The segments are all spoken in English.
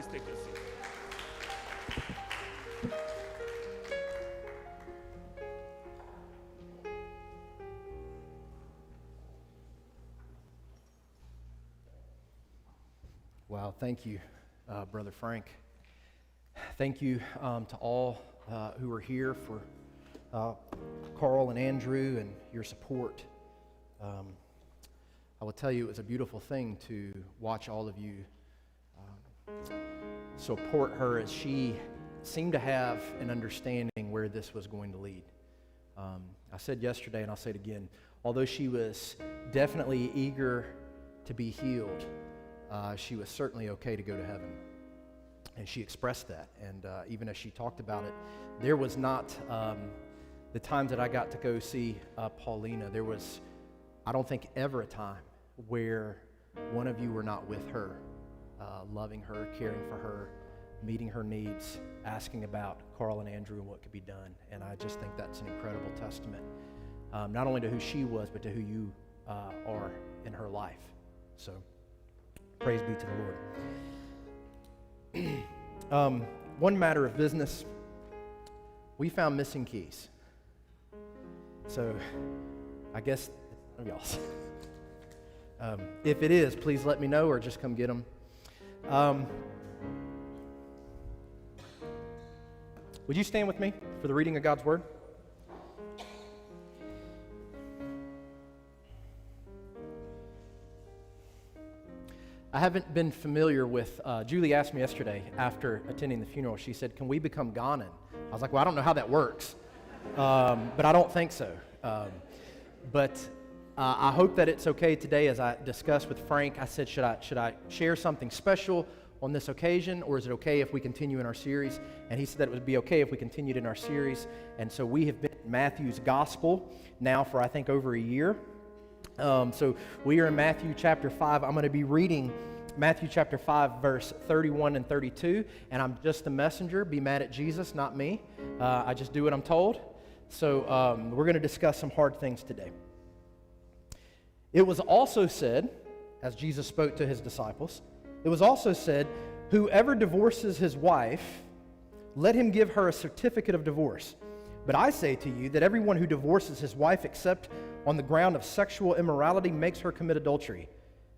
Please take your seat. Wow, thank you, Brother Frank. Thank you to all who are here for Carl and Andrew and your support. I will tell you, it was a beautiful thing to watch all of you support her as she seemed to have an understanding where this was going to lead. I said yesterday, and I'll say it again, although she was definitely eager to be healed, she was certainly okay to go to heaven. And she expressed that. And even as she talked about it, there was not, the times that I got to go see Paulina, there was, I don't think, ever a time where one of you were not with her, loving her, caring for her, meeting her needs, asking about Carl and Andrew and what could be done. And I just think that's an incredible testament, not only to who she was, but to who you are in her life. So, praise be to the Lord. One matter of business, we found missing keys. So, I guess it's one of y'all's. If it is, please let me know or just come get them. Would you stand with me for the reading of God's Word? I haven't been familiar with, Julie asked me yesterday after attending the funeral, she said, can we become Ghanan? I was like, well, I don't know how that works, but I don't think so. But I hope that it's okay today. As I discussed with Frank, I said, should I share something special on this occasion, or is it okay if we continue in our series? And he said that it would be okay if we continued in our series. And so we have been in Matthew's Gospel now for, I think, over a year. So we are in Matthew chapter 5. I'm going to be reading Matthew chapter 5, verse 31 and 32. And I'm just the messenger. Be mad at Jesus, not me. I just do what I'm told. So we're going to discuss some hard things today. It was also said, as Jesus spoke to his disciples, it was also said, whoever divorces his wife, let him give her a certificate of divorce. But I say to you that everyone who divorces his wife except on the ground of sexual immorality makes her commit adultery.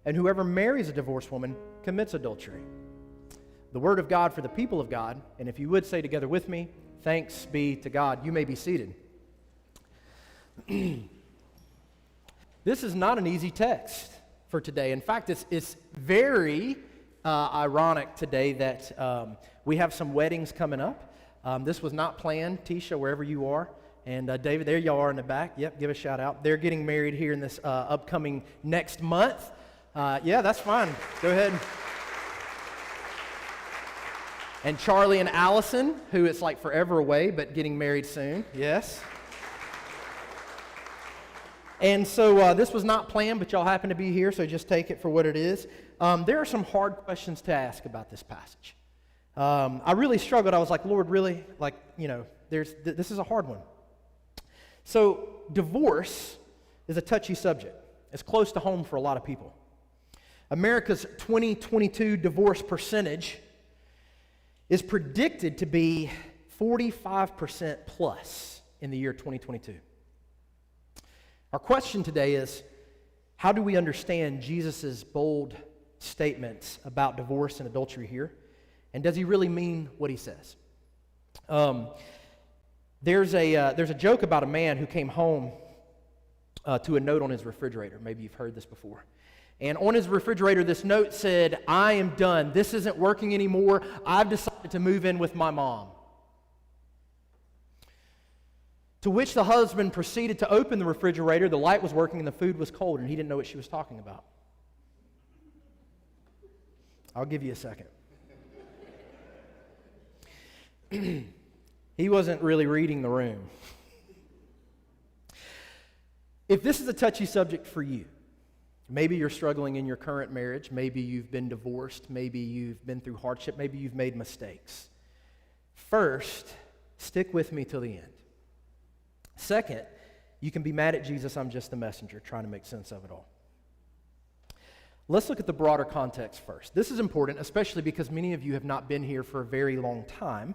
And whoever marries a divorced woman commits adultery. The word of God for the people of God. And if you would say together with me, thanks be to God. You may be seated. This is not an easy text for today. In fact, it's very ironic today that we have some weddings coming up. This was not planned. Tisha, wherever you are, and David, there y'all are in the back. Yep, give a shout out. They're getting married here in this upcoming next month. Yeah, that's fine. Go ahead. And Charlie and Allison, who it's like forever away, but getting married soon. Yes. And so this was not planned, but y'all happen to be here, so just take it for what it is. There are some hard questions to ask about this passage. I really struggled. I was like, Lord, really? Like, you know, this is a hard one. So divorce is a touchy subject. It's close to home for a lot of people. America's 2022 divorce percentage is predicted to be 45% plus in the year 2022. Our question today is, how do we understand Jesus' bold statements about divorce and adultery here? And does he really mean what he says? There's a joke about a man who came home to a note on his refrigerator. Maybe you've heard this before. And on his refrigerator, this note said, I am done. This isn't working anymore. I've decided to move in with my mom. To which the husband proceeded to open the refrigerator. The light was working and the food was cold, and he didn't know what she was talking about. I'll give you a second. He wasn't really reading the room. If this is a touchy subject for you, maybe you're struggling in your current marriage, maybe you've been divorced, maybe you've been through hardship, maybe you've made mistakes. First, stick with me till the end. Second, you can be mad at Jesus, I'm just the messenger, trying to make sense of it all. Let's look at the broader context first. This is important, especially because many of you have not been here for a very long time.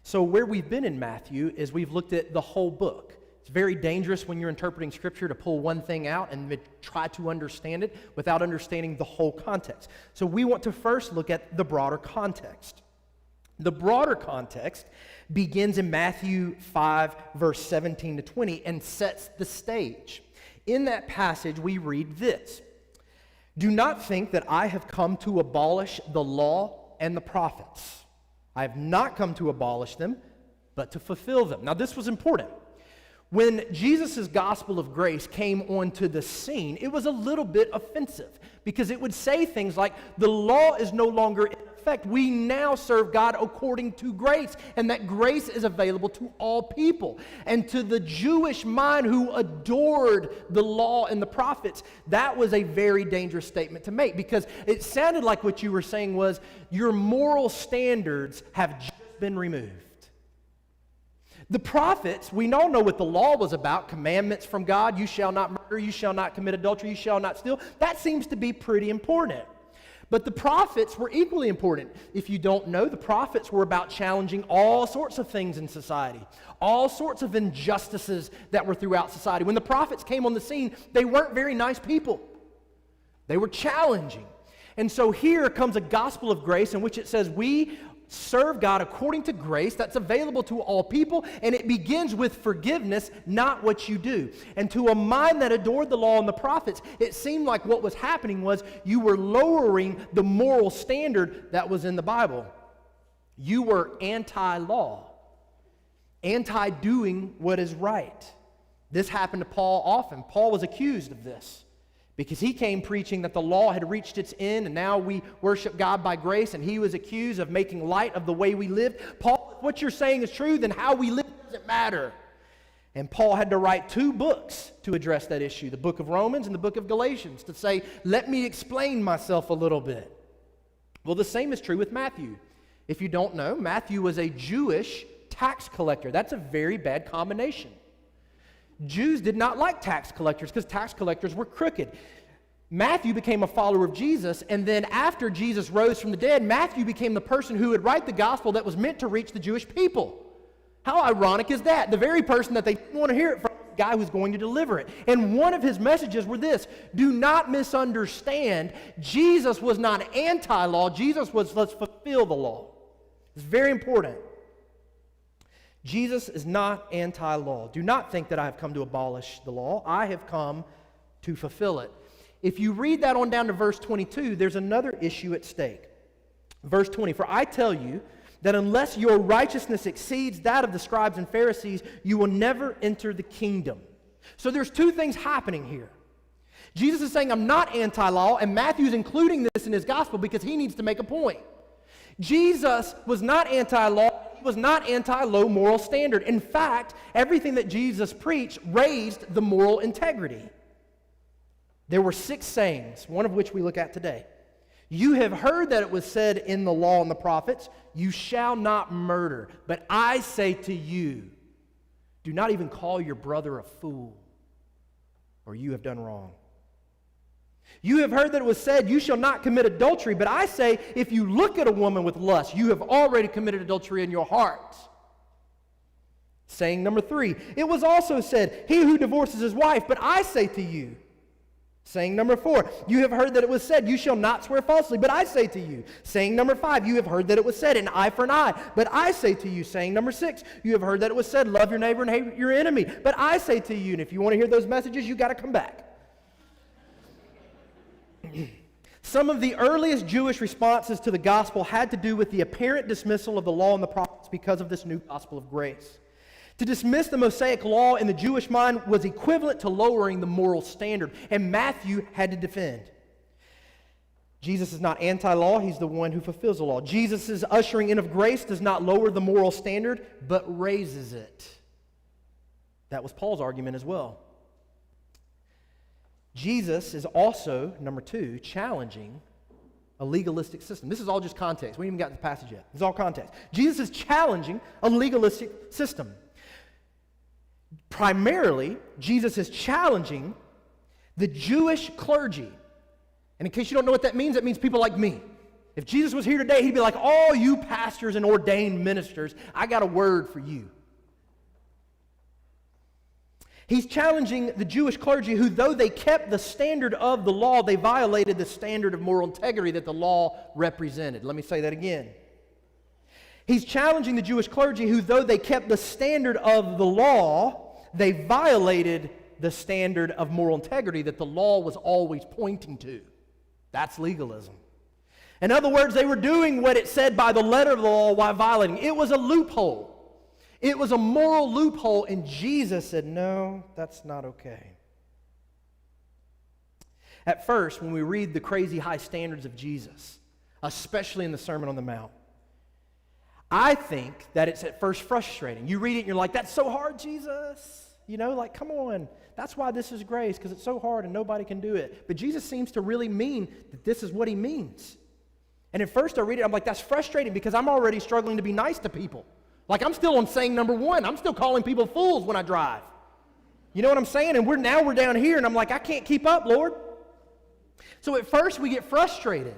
So where we've been in Matthew is we've looked at the whole book. It's very dangerous when you're interpreting Scripture to pull one thing out and try to understand it without understanding the whole context. So we want to first look at the broader context. The broader context begins in Matthew 5, verse 17 to 20, and sets the stage. In that passage, we read this: "Do not think that I have come to abolish the law and the prophets. I have not come to abolish them, but to fulfill them." Now, this was important. When Jesus' gospel of grace came onto the scene, it was a little bit offensive because it would say things like, the law is no longer in effect. We now serve God according to grace, and that grace is available to all people. And to the Jewish mind who adored the law and the prophets, that was a very dangerous statement to make, because it sounded like what you were saying was, your moral standards have just been removed. The prophets, we all know what the law was about: commandments from God. You shall not murder, you shall not commit adultery, you shall not steal. That seems to be pretty important. But the prophets were equally important. If you don't know, the prophets were about challenging all sorts of things in society, all sorts of injustices that were throughout society. When the prophets came on the scene, they weren't very nice people. They were challenging. And so here comes a gospel of grace in which it says we serve God according to grace that's available to all people, and it begins with forgiveness, not what you do. And to a mind that adored the law and the prophets, it seemed like what was happening was you were lowering the moral standard that was in the Bible. You were anti-law, anti-doing what is right. This happened to Paul often. Paul was accused of this, because he came preaching that the law had reached its end and now we worship God by grace, and he was accused of making light of the way we lived. Paul, if what you're saying is true, then how we live doesn't matter. And Paul had to write 2 books to address that issue, the book of Romans and the book of Galatians, to say, let me explain myself a little bit. Well, the same is true with Matthew. If you don't know, Matthew was a Jewish tax collector. That's a very bad combination. Jews did not like tax collectors because tax collectors were crooked. Matthew became a follower of Jesus, and then after Jesus rose from the dead, Matthew became the person who would write the gospel that was meant to reach the Jewish people. How ironic is that? The very person that they didn't want to hear it from, the guy who's going to deliver it. And one of his messages were this: do not misunderstand. Jesus was not anti-law. Jesus was, let's fulfill the law. It's very important. Jesus is not anti-law. Do not think that I have come to abolish the law. I have come to fulfill it. If you read that on down to verse 22, there's another issue at stake. Verse 20, "For I tell you that unless your righteousness exceeds that of the scribes and Pharisees, you will never enter the kingdom." So there's 2 things happening here. Jesus is saying, I'm not anti-law, and Matthew's including this in his gospel because he needs to make a point. Jesus was not anti-law. He was not anti-low moral standard. In fact, everything that Jesus preached raised the moral integrity. There were 6 sayings, one of which we look at today. You have heard that it was said in the law and the prophets, you shall not murder. But I say to you, do not even call your brother a fool, or you have done wrong. You have heard that it was said, you shall not commit adultery. But I say, if you look at a woman with lust, you have already committed adultery in your heart. Saying number 3, it was also said, he who divorces his wife, but I say to you. Saying number 4, you have heard that it was said, you shall not swear falsely, but I say to you. Saying number 5, you have heard that it was said, an eye for an eye, but I say to you. Saying number 6, you have heard that it was said, love your neighbor and hate your enemy, but I say to you. And if you want to hear those messages, you got to come back. Some of the earliest Jewish responses to the gospel had to do with the apparent dismissal of the law and the prophets because of this new gospel of grace. To dismiss the Mosaic law in the Jewish mind was equivalent to lowering the moral standard, and Matthew had to defend. Jesus is not anti-law, he's the one who fulfills the law. Jesus' ushering in of grace does not lower the moral standard, but raises it. That was Paul's argument as well. Jesus is also, number 2, challenging a legalistic system. This is all just context. We haven't even got to the passage yet. It's all context. Jesus is challenging a legalistic system. Primarily, Jesus is challenging the Jewish clergy And in case you don't know what that means people like me. If Jesus was here today, he'd be like, all you pastors and ordained ministers, I got a word for you. He's challenging the Jewish clergy who, though they kept the standard of the law, they violated the standard of moral integrity that the law represented. Let me say that again. He's challenging the Jewish clergy who, though they kept the standard of the law, they violated the standard of moral integrity that the law was always pointing to. That's legalism. In other words, they were doing what it said by the letter of the law while violating. It was a loophole. It was a moral loophole, and Jesus said, no, that's not okay. At first, when we read the crazy high standards of Jesus, especially in the Sermon on the Mount, I think that it's at first frustrating. You read it and you're like, that's so hard, Jesus. Come on. That's why this is grace, because it's so hard and nobody can do it. But Jesus seems to really mean that this is what he means. And at first I read it, I'm like, that's frustrating because I'm already struggling to be nice to people. Like I'm still on saying number one. I'm still calling people fools when I drive. You know what I'm saying? And we're down here and I'm like, I can't keep up, Lord. So at first we get frustrated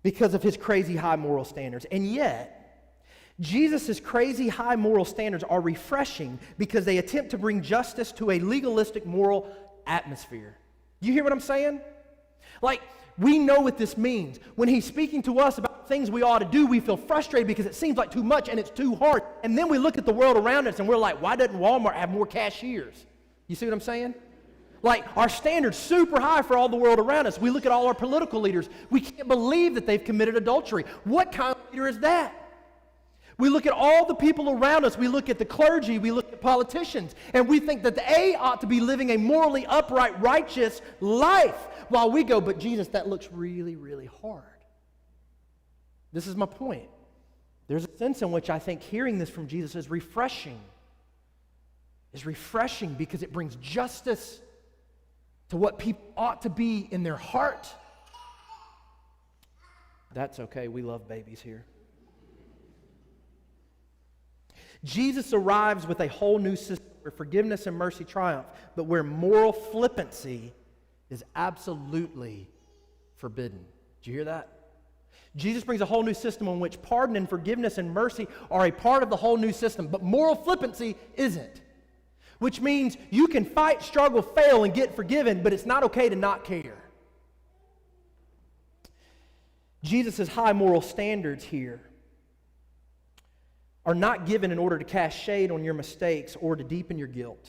because of his crazy high moral standards. And yet, Jesus' crazy high moral standards are refreshing because they attempt to bring justice to a legalistic moral atmosphere. You hear what I'm saying? Like, we know what this means. When he's speaking to us about things we ought to do, we feel frustrated because it seems like too much and it's too hard. And then we look at the world around us and we're like, why doesn't Walmart have more cashiers? You see what I'm saying? Like, our standards super high for all the world around us. We look at all our political leaders. We can't believe that they've committed adultery. What kind of leader is that? We look at all the people around us. We look at the clergy. We look at politicians. And we think that they ought to be living a morally upright, righteous life. While we go, but Jesus, that looks really, really hard. This is my point. There's a sense in which I think hearing this from Jesus is refreshing. Is refreshing because it brings justice to what people ought to be in their heart. That's okay. We love babies here. Jesus arrives with a whole new system where forgiveness and mercy triumph, but where moral flippancy is absolutely forbidden. Did you hear that? Jesus brings a whole new system in which pardon and forgiveness and mercy are a part of the whole new system, but moral flippancy isn't. Which means you can fight, struggle, fail, and get forgiven, but it's not okay to not care. Jesus' high moral standards here are not given in order to cast shade on your mistakes or to deepen your guilt.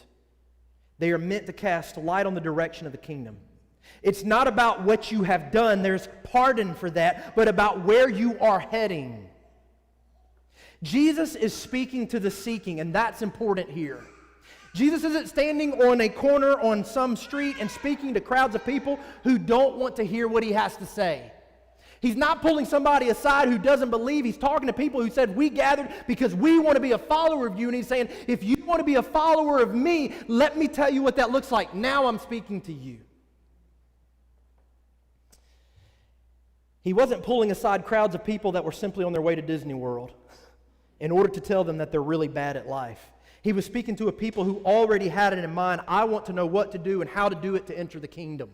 They are meant to cast light on the direction of the kingdom. It's not about what you have done, there's pardon for that, but about where you are heading. Jesus is speaking to the seeking, and that's important here. Jesus isn't standing on a corner on some street and speaking to crowds of people who don't want to hear what he has to say. He's not pulling somebody aside who doesn't believe. He's talking to people who said, we gathered because we want to be a follower of you. And he's saying, if you want to be a follower of me, let me tell you what that looks like. Now I'm speaking to you. He wasn't pulling aside crowds of people that were simply on their way to Disney World in order to tell them that they're really bad at life. He was speaking to a people who already had it in mind. I want to know what to do and how to do it to enter the kingdom.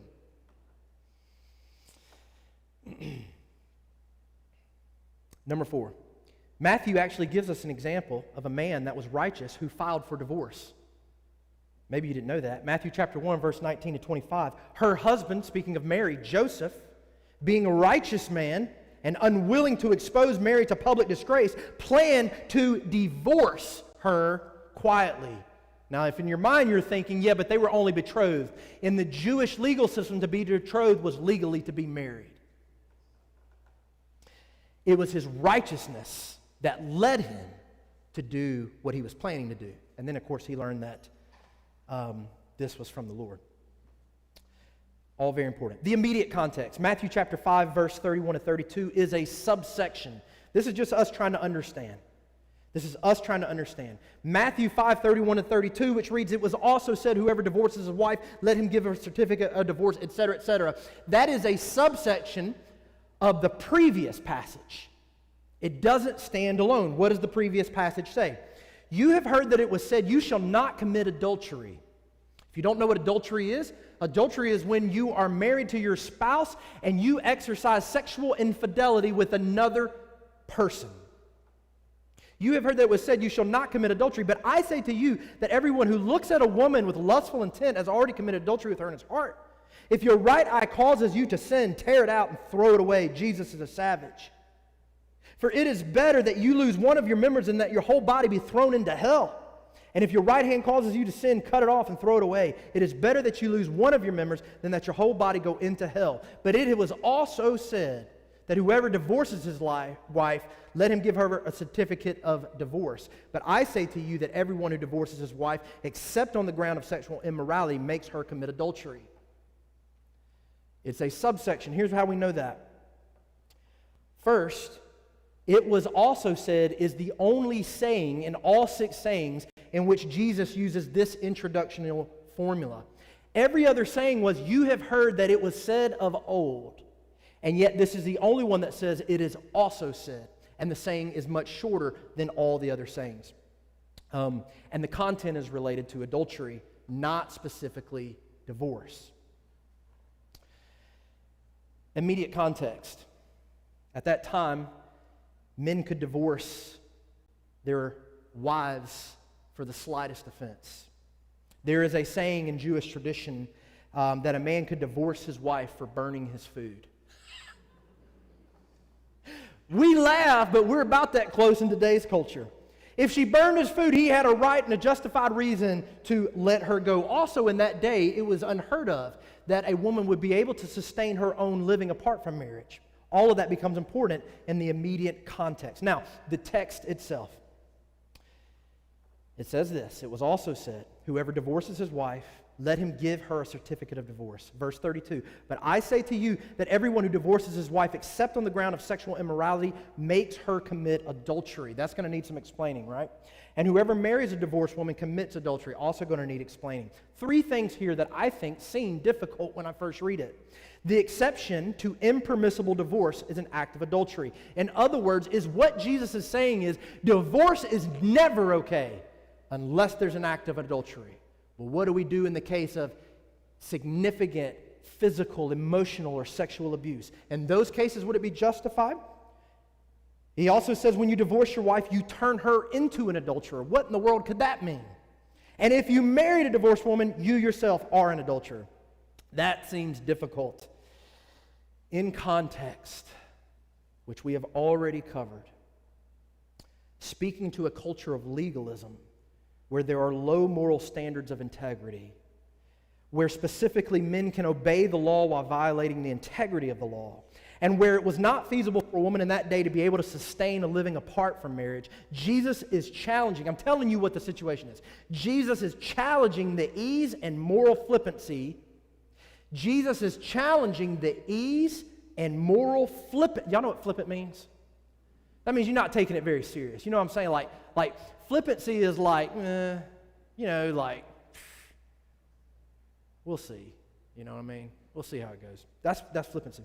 Number 4, Matthew actually gives us an example of a man that was righteous who filed for divorce. Maybe you didn't know that. Matthew chapter 1, verse 19 to 25. Her husband, speaking of Mary, Joseph, being a righteous man and unwilling to expose Mary to public disgrace, planned to divorce her quietly. Now, if in your mind you're thinking, yeah, but they were only betrothed. In the Jewish legal system, to be betrothed was legally to be married. It was his righteousness that led him to do what he was planning to do. And then, of course, he learned that this was from the Lord. All very important. The immediate context. Matthew chapter 5, verse 31 to 32 is a subsection. This is just us trying to understand. This is us trying to understand. Matthew 5, 31 to 32, which reads, it was also said, whoever divorces his wife, let him give her a certificate of divorce, etc., etc. That is a subsection of the previous passage. It doesn't stand alone. What does the previous passage say? You have heard that it was said, you shall not commit adultery. If you don't know what adultery is when you are married to your spouse and you exercise sexual infidelity with another person. You have heard that it was said, you shall not commit adultery, but I say to you that everyone who looks at a woman with lustful intent has already committed adultery with her in his heart. If your right eye causes you to sin, tear it out and throw it away. Jesus is a savage. For it is better that you lose one of your members than that your whole body be thrown into hell. And if your right hand causes you to sin, cut it off and throw it away. It is better that you lose one of your members than that your whole body go into hell. But it was also said that whoever divorces his wife, let him give her a certificate of divorce. But I say to you that everyone who divorces his wife, except on the ground of sexual immorality, makes her commit adultery. It's a subsection. Here's how we know that. First, it was also said is the only saying in all 6 sayings in which Jesus uses this introductional formula. Every other saying was, you have heard that it was said of old. And yet this is the only one that says it is also said. And the saying is much shorter than all the other sayings. And the content is related to adultery, not specifically divorce. Immediate context. At that time, men could divorce their wives for the slightest offense. There is a saying in Jewish tradition that a man could divorce his wife for burning his food. We laugh, but we're about that close in today's culture. If she burned his food, he had a right and a justified reason to let her go. Also in that day, it was unheard of that a woman would be able to sustain her own living apart from marriage. All of that becomes important in the immediate context. Now, the text itself. It says this, it was also said, whoever divorces his wife, let him give her a certificate of divorce. Verse 32, but I say to you that everyone who divorces his wife except on the ground of sexual immorality makes her commit adultery. That's going to need some explaining, right? And whoever marries a divorced woman commits adultery, also going to need explaining. 3 things here that I think seem difficult when I first read it. The exception to impermissible divorce is an act of adultery. In other words, is what Jesus is saying is divorce is never okay unless there's an act of adultery. Well, what do we do in the case of significant physical, emotional, or sexual abuse? In those cases, would it be justified? He also says when you divorce your wife, you turn her into an adulterer. What in the world could that mean? And if you married a divorced woman, you yourself are an adulterer. That seems difficult. In context, which we have already covered, speaking to a culture of legalism, where there are low moral standards of integrity, where specifically men can obey the law while violating the integrity of the law, and where it was not feasible for a woman in that day to be able to sustain a living apart from marriage, Jesus is challenging. I'm telling you what the situation is. Jesus is challenging the ease and moral flippancy. Jesus is challenging the ease and moral flippant. Y'all know what flippant means? That means you're not taking it very serious. You know what I'm saying? Like flippancy is like, like, we'll see. You know what I mean? We'll see how it goes. That's flippancy.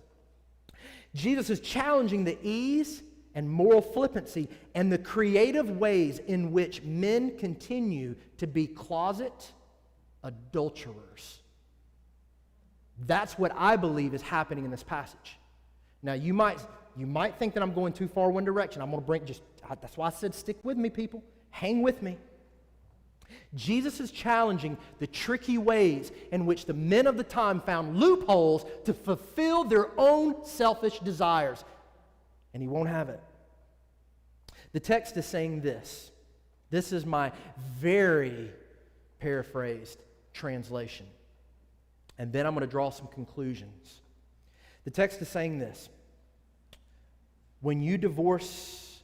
Jesus is challenging the ease and moral flippancy and the creative ways in which men continue to be closet adulterers. That's what I believe is happening in this passage. Now, you might think that I'm going too far one direction. I'm going to that's why I said stick with me, people. Hang with me. Jesus is challenging the tricky ways in which the men of the time found loopholes to fulfill their own selfish desires. And he won't have it. The text is saying this. This is my very paraphrased translation. And then I'm going to draw some conclusions. The text is saying this. When you divorce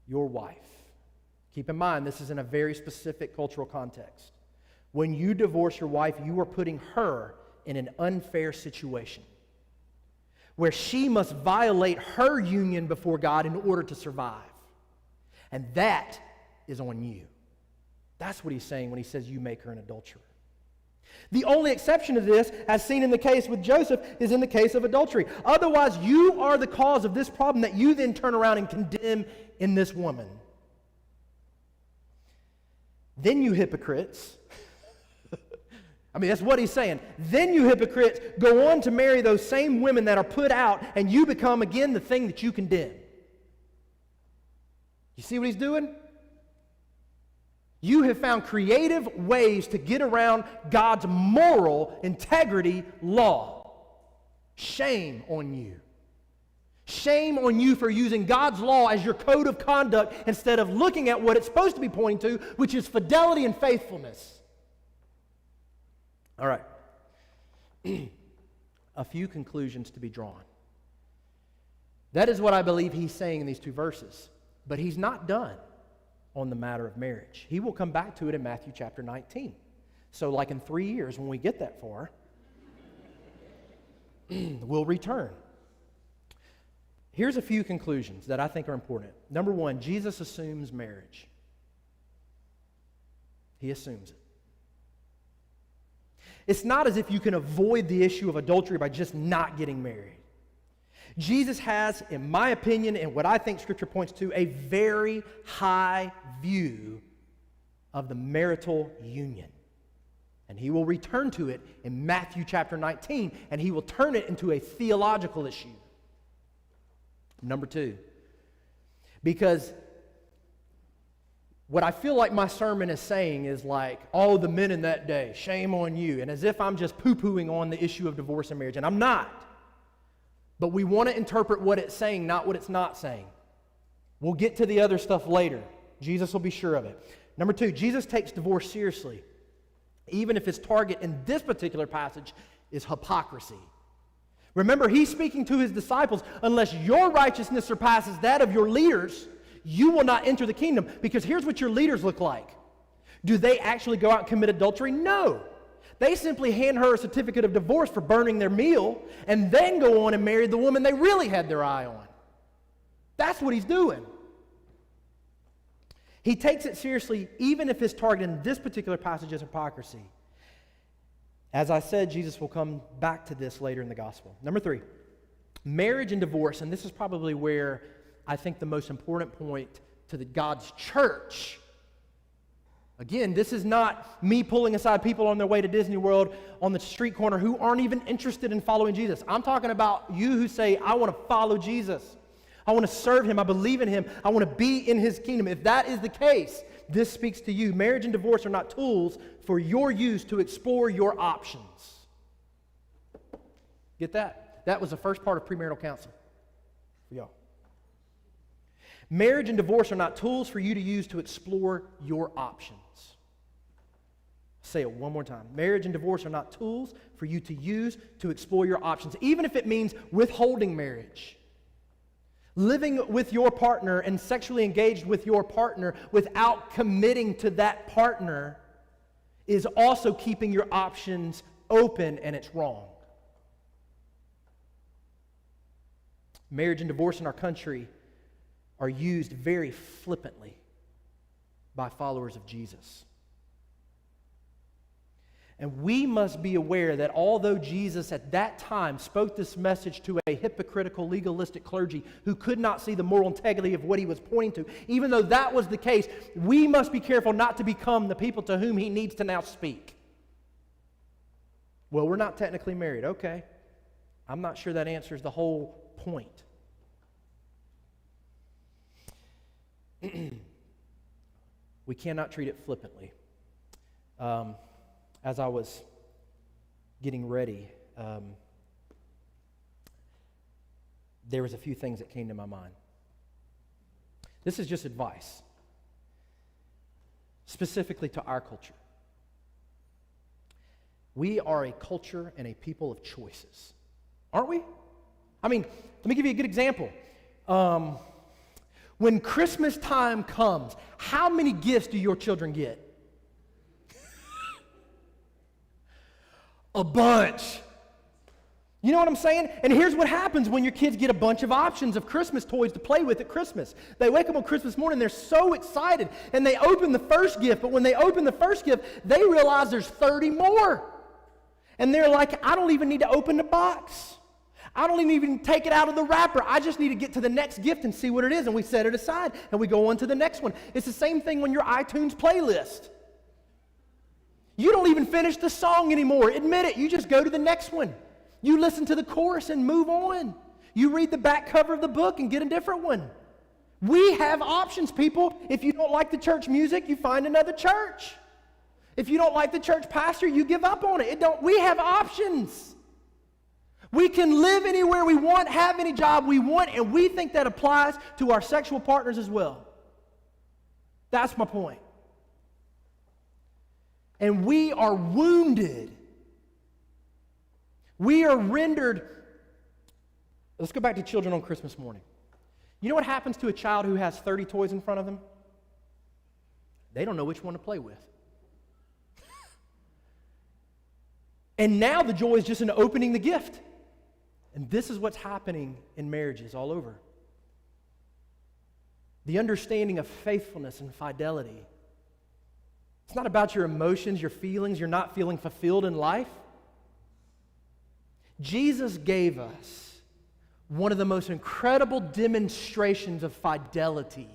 your wife, keep in mind this is in a very specific cultural context. When you divorce your wife, you are putting her in an unfair situation where she must violate her union before God in order to survive. And that is on you. That's what he's saying when he says you make her an adulterer. The only exception to this, as seen in the case with Joseph, is in the case of adultery. Otherwise, you are the cause of this problem that you then turn around and condemn in this woman. Then you hypocrites, I mean, that's what he's saying. Then you hypocrites go on to marry those same women that are put out, and you become again the thing that you condemn. You see what he's doing? You have found creative ways to get around God's moral integrity law. Shame on you. Shame on you for using God's law as your code of conduct instead of looking at what it's supposed to be pointing to, which is fidelity and faithfulness. All right. A few conclusions to be drawn. That is what I believe he's saying in these two verses. But he's not done on the matter of marriage. He will come back to it in Matthew chapter 19. So like in 3 years, when we get that far, we'll return. Here's a few conclusions that I think are important. Number one, Jesus assumes marriage. He assumes it. It's not as if you can avoid the issue of adultery by just not getting married. Jesus has, in my opinion, and what I think Scripture points to, a very high view of the marital union. And he will return to it in Matthew chapter 19, and he will turn it into a theological issue. Number two, because what I feel like my sermon is saying is like, oh, the men in that day, shame on you, and as if I'm just poo-pooing on the issue of divorce and marriage, and I'm not. But we want to interpret what it's saying, not what it's not saying. We'll get to the other stuff later. Jesus will be sure of it. Number two, Jesus takes divorce seriously, even if his target in this particular passage is hypocrisy. Remember, he's speaking to his disciples, unless your righteousness surpasses that of your leaders, you will not enter the kingdom. Because here's what your leaders look like. Do they actually go out and commit adultery? No. They simply hand her a certificate of divorce for burning their meal and then go on and marry the woman they really had their eye on. That's what he's doing. He takes it seriously even if his target in this particular passage is hypocrisy. As I said, Jesus will come back to this later in the gospel. Number three, marriage and divorce, and this is probably where I think the most important point to God's church. Again, this is not me pulling aside people on their way to Disney World on the street corner who aren't even interested in following Jesus. I'm talking about you who say, I want to follow Jesus. I want to serve him. I believe in him. I want to be in his kingdom. If that is the case, this speaks to you. Marriage and divorce are not tools for your use to explore your options. Get that? That was the first part of premarital counseling for y'all. Marriage and divorce are not tools for you to use to explore your options. Say it one more time. Marriage and divorce are not tools for you to use to explore your options, even if it means withholding marriage. Living with your partner and sexually engaged with your partner without committing to that partner is also keeping your options open, and it's wrong. Marriage and divorce in our country are used very flippantly by followers of Jesus. And we must be aware that although Jesus at that time spoke this message to a hypocritical, legalistic clergy who could not see the moral integrity of what he was pointing to, even though that was the case, we must be careful not to become the people to whom he needs to now speak. Well, we're not technically married. Okay. I'm not sure that answers the whole point. We cannot treat it flippantly. As I was getting ready, there was a few things that came to my mind. This is just advice, specifically to our culture. We are a culture and a people of choices, aren't we? I mean, let me give you a good example. When Christmas time comes, how many gifts do your children get? A bunch. You know what I'm saying? And here's what happens when your kids get a bunch of options of Christmas toys to play with at Christmas. They wake up on Christmas morning, they're so excited, and they open the first gift, but when they open the first gift, they realize there's 30 more. And they're like, I don't even need to open the box. I don't even take it out of the wrapper. I just need to get to the next gift and see what it is, and we set it aside, and we go on to the next one. It's the same thing when your iTunes playlist. You don't even finish the song anymore. Admit it. You just go to the next one. You listen to the chorus and move on. You read the back cover of the book and get a different one. We have options, people. If you don't like the church music, you find another church. If you don't like the church pastor, you give up on it. We have options. We can live anywhere we want, have any job we want, and we think that applies to our sexual partners as well. That's my point. And we are wounded. We are rendered. Let's go back to children on Christmas morning. You know what happens to a child who has 30 toys in front of them? They don't know which one to play with. And now the joy is just in opening the gift. And this is what's happening in marriages all over. The understanding of faithfulness and fidelity. It's not about your emotions, your feelings, you're not feeling fulfilled in life. Jesus gave us one of the most incredible demonstrations of fidelity.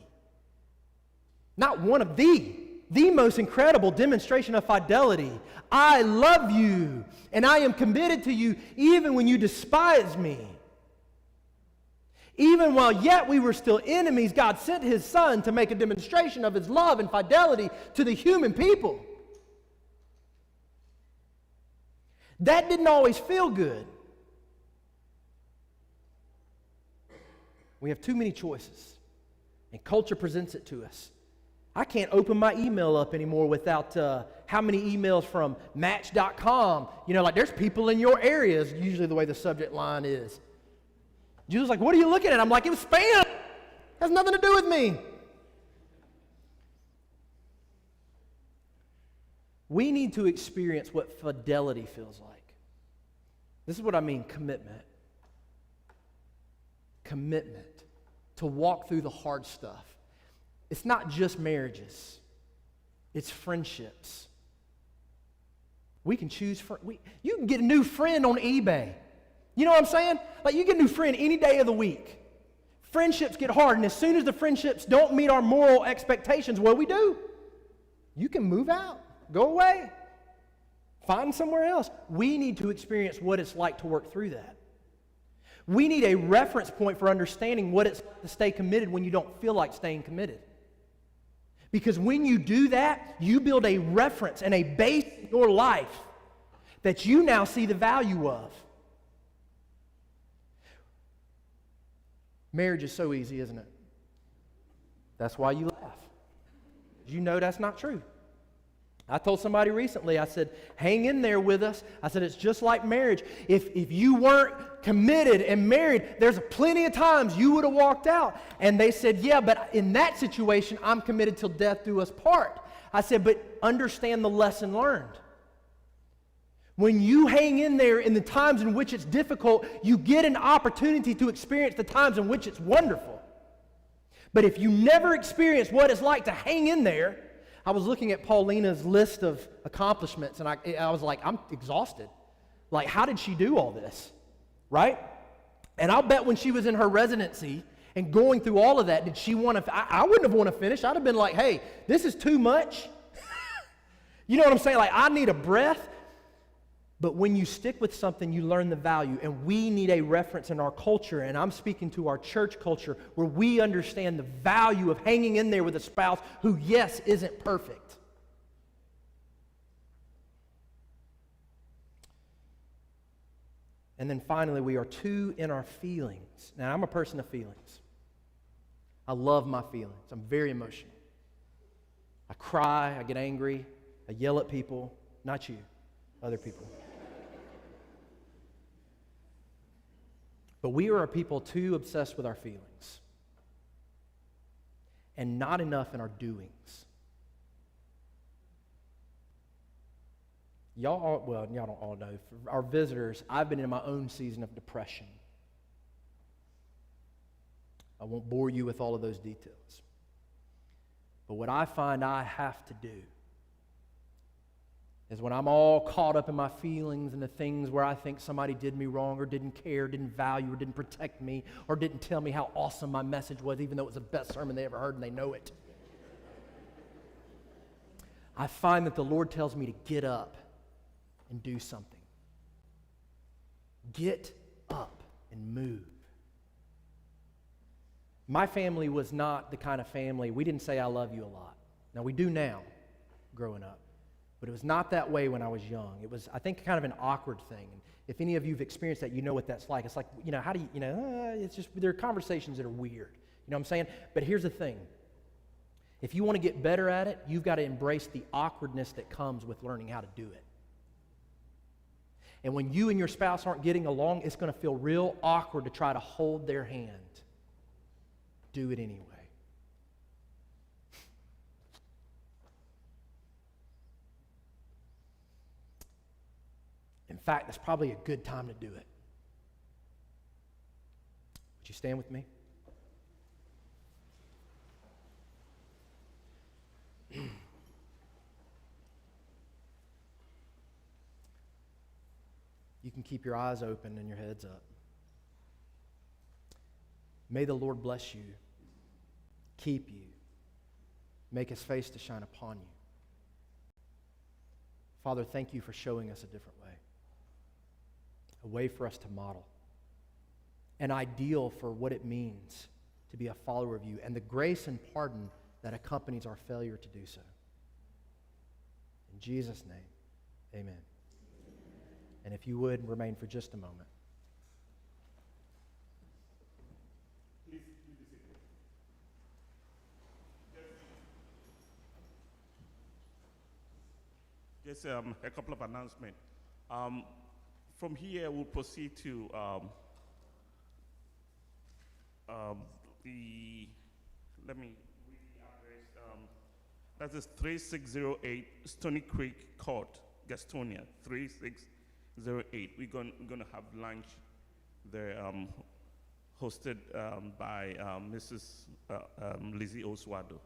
Not one of the most incredible demonstration of fidelity. I love you, and I am committed to you even when you despise me. Even while yet we were still enemies, God sent His Son to make a demonstration of His love and fidelity to the human people. That didn't always feel good. We have too many choices, and culture presents it to us. I can't open my email up anymore without how many emails from Match.com. You know, like there's people in your area is usually the way the subject line is. Jesus was like, what are you looking at? I'm like, it was spam. Has nothing to do with me. We need to experience what fidelity feels like. This is what I mean, commitment. Commitment to walk through the hard stuff. It's not just marriages. It's friendships. We can choose. You can get a new friend on eBay. You know what I'm saying? Like you get a new friend any day of the week. Friendships get hard, and as soon as the friendships don't meet our moral expectations, what do we do? You can move out. Go away. Find somewhere else. We need to experience what it's like to work through that. We need a reference point for understanding what it's like to stay committed when you don't feel like staying committed. Because when you do that, you build a reference and a base in your life that you now see the value of. Marriage is so easy, isn't it? That's why you laugh. You know that's not true. I told somebody recently, I said, hang in there with us. I said, it's just like marriage. If you weren't committed and married, there's plenty of times you would have walked out. And they said, yeah, but in that situation, I'm committed till death do us part. I said, but understand the lesson learned. When you hang in there in the times in which it's difficult, you get an opportunity to experience the times in which it's wonderful. But if you never experience what it's like to hang in there, I was looking at Paulina's list of accomplishments, and I was like, I'm exhausted. Like, how did she do all this? Right? And I'll bet when she was in her residency and going through all of that, did she want to, I wouldn't have wanted to finish. I'd have been like, hey, this is too much. You know what I'm saying? Like, I need a breath. But when you stick with something, you learn the value. And we need a reference in our culture, and I'm speaking to our church culture, where we understand the value of hanging in there with a spouse who, yes, isn't perfect. And then finally, we are too in our feelings. Now, I'm a person of feelings. I love my feelings. I'm very emotional. I cry, I get angry, I yell at people. Not you, other people. But we are a people too obsessed with our feelings and not enough in our doings. Y'all don't all know. For our visitors, I've been in my own season of depression. I won't bore you with all of those details. But what I find I have to do is when I'm all caught up in my feelings and the things where I think somebody did me wrong or didn't care, didn't value, or didn't protect me, or didn't tell me how awesome my message was, even though it was the best sermon they ever heard and they know it. I find that the Lord tells me to get up and do something. Get up and move. My family was not the kind of family, we didn't say I love you a lot. Now we do now, growing up. But it was not that way when I was young. It was, I think, kind of an awkward thing. And if any of you have experienced that, you know what that's like. It's like, how do you, it's just, there are conversations that are weird. You know what I'm saying? But here's the thing. If you want to get better at it, you've got to embrace the awkwardness that comes with learning how to do it. And when you and your spouse aren't getting along, it's going to feel real awkward to try to hold their hand. Do it anyway. In fact, it's probably a good time to do it. Would you stand with me? You can keep your eyes open and your heads up. May the Lord bless you, keep you, make his face to shine upon you. Father, thank you for showing us a different way, a way for us to model, an ideal for what it means to be a follower of you, and the grace and pardon that accompanies our failure to do so. In Jesus' name, amen. And if you would, remain for just a moment. Please be seated. Just a couple of announcements. From here, we'll proceed to let me read the address. That is 3608 Stony Creek Court, Gastonia, 3608. We're going to have lunch there, hosted by Mrs. Lizzie Oswado.